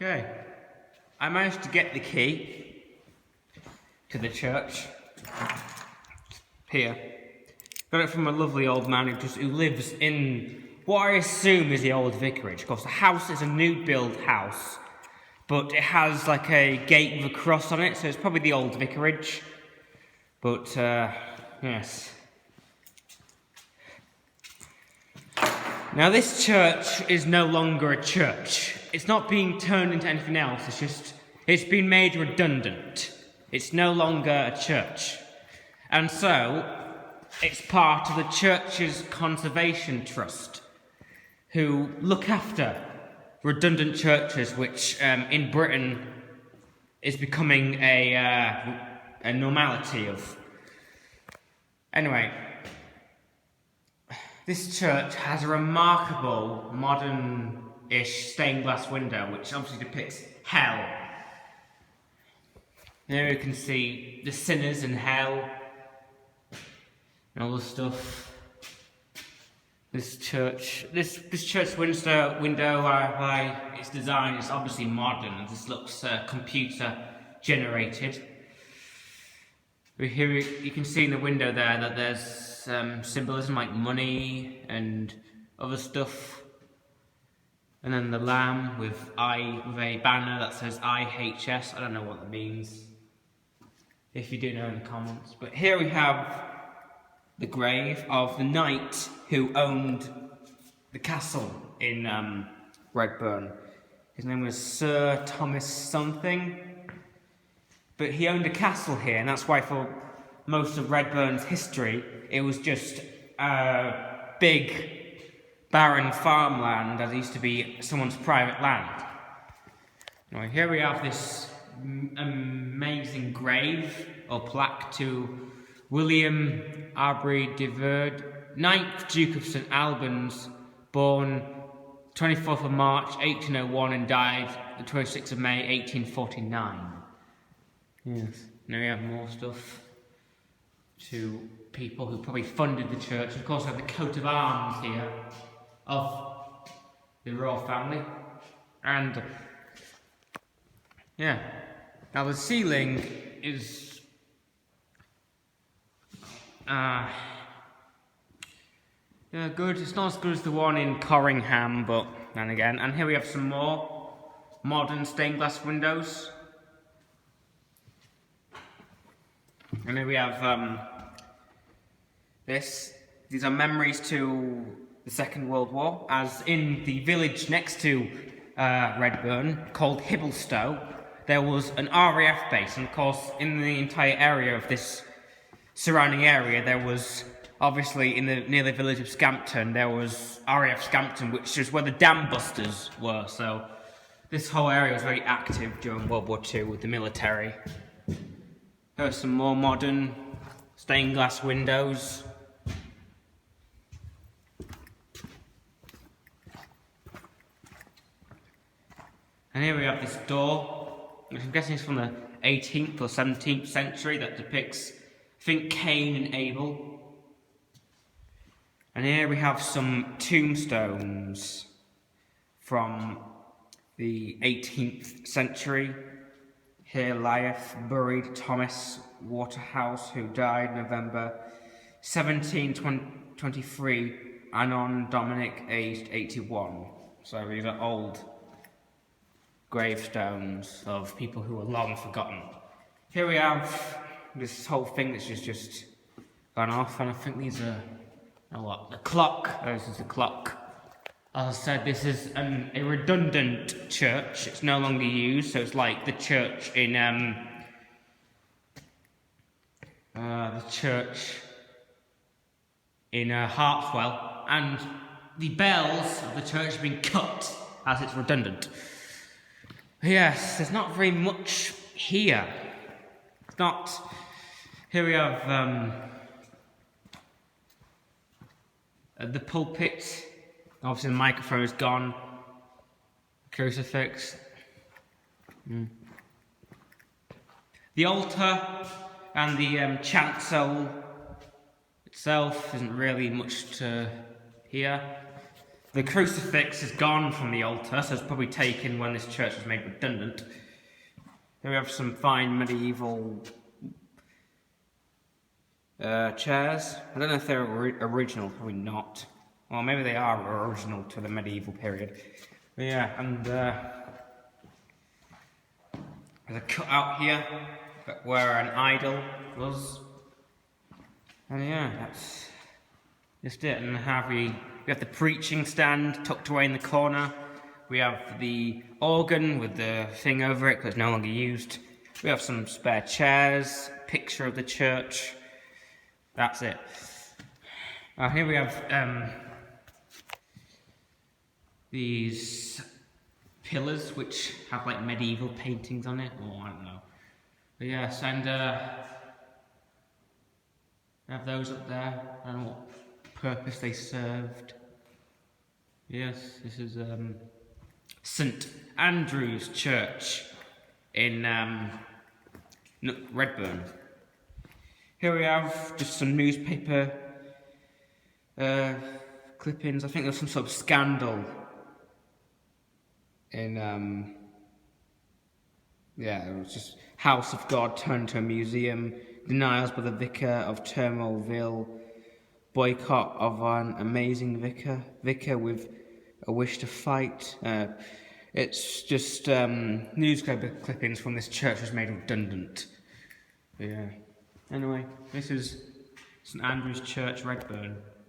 Okay, I managed to get the key to the church here. Got it from a lovely old man who lives in what I assume is the old vicarage. Of course, the house is a new build house, but it has like a gate with a cross on it, so it's probably the old vicarage. But yes. Now this church is no longer a church. It's not being turned into anything else, it's been made redundant. It's no longer a church. And so, it's part of the church's conservation trust, who look after redundant churches, which in Britain is becoming a normality of. Anyway, this church has a remarkable modern-ish stained glass window, which obviously depicts hell. There you can see the sinners in hell and all the stuff. This church window, by its design, is obviously modern. This looks computer generated. Here you can see in the window there that there's symbolism like money and other stuff. And then the lamb with a banner that says IHS. I don't know what that means. If you do know in the comments. But here we have the grave of the knight who owned the castle in Redbourne. His name was Sir Thomas something. But he owned a castle here, and that's why for most of Redbourne's history, it was just big, barren farmland that used to be someone's private land. Anyway, here we have this amazing grave, or plaque, to William Aubrey de Verde, 9th Duke of St Albans, born 24th of March 1801 and died the 26th of May 1849. Yes. Now we have more stuff to people who probably funded the church. Of course, I have the coat of arms here of the royal family. And yeah. Now the ceiling is good. It's not as good as the one in Corringham, but then again. And here we have some more modern stained glass windows. And here we have these are memories to the Second World War, as in the village next to Redbourne, called Hibblestow, there was an RAF base, and of course in the entire area of this surrounding area there was, obviously near the village of Scampton, there was RAF Scampton, which is where the dam busters were, so this whole area was very active during World War II with the military. There are some more modern stained glass windows. And here we have this door, which I'm guessing is from the 18th or 17th century, that depicts, I think, Cain and Abel. And here we have some tombstones from the 18th century. Here lieth buried Thomas Waterhouse, who died November 1723, Anon Dominic, aged 81. So these are old gravestones of people who are long forgotten. Here we have this whole thing that's just gone off, and I think these are, the clock. This is the clock. As I said, this is a redundant church. It's no longer used, so it's like the church in Hartswell, and the bells of the church have been cut as it's redundant. Yes, there's not very much here. It's not. Here we have the pulpit. Obviously the microphone is gone. Crucifix. The altar and the chancel itself isn't really much to hear. The crucifix is gone from the altar, so it's probably taken when this church was made redundant. Here we have some fine medieval chairs. I don't know if they're original, probably not. Or maybe they are original to the medieval period. But yeah, and there's a cutout here where an idol was. And yeah, that's just it. And we have the preaching stand tucked away in the corner. We have the organ with the thing over it because it's no longer used. We have some spare chairs, picture of the church. That's it. Here we have these pillars which have like medieval paintings on it, or I don't know. But yes, and we have those up there. I don't know what purpose they served. Yes, this is St Andrew's Church in Redbourne. Here we have just some newspaper clippings. I think there's some sort of scandal in it was just House of God turned to a museum, denials by the vicar of Turmoilville, boycott of an amazing vicar with a wish to fight. It's just newspaper clippings from this church was made redundant. Yeah. Anyway, this is St Andrew's Church, Redbourne.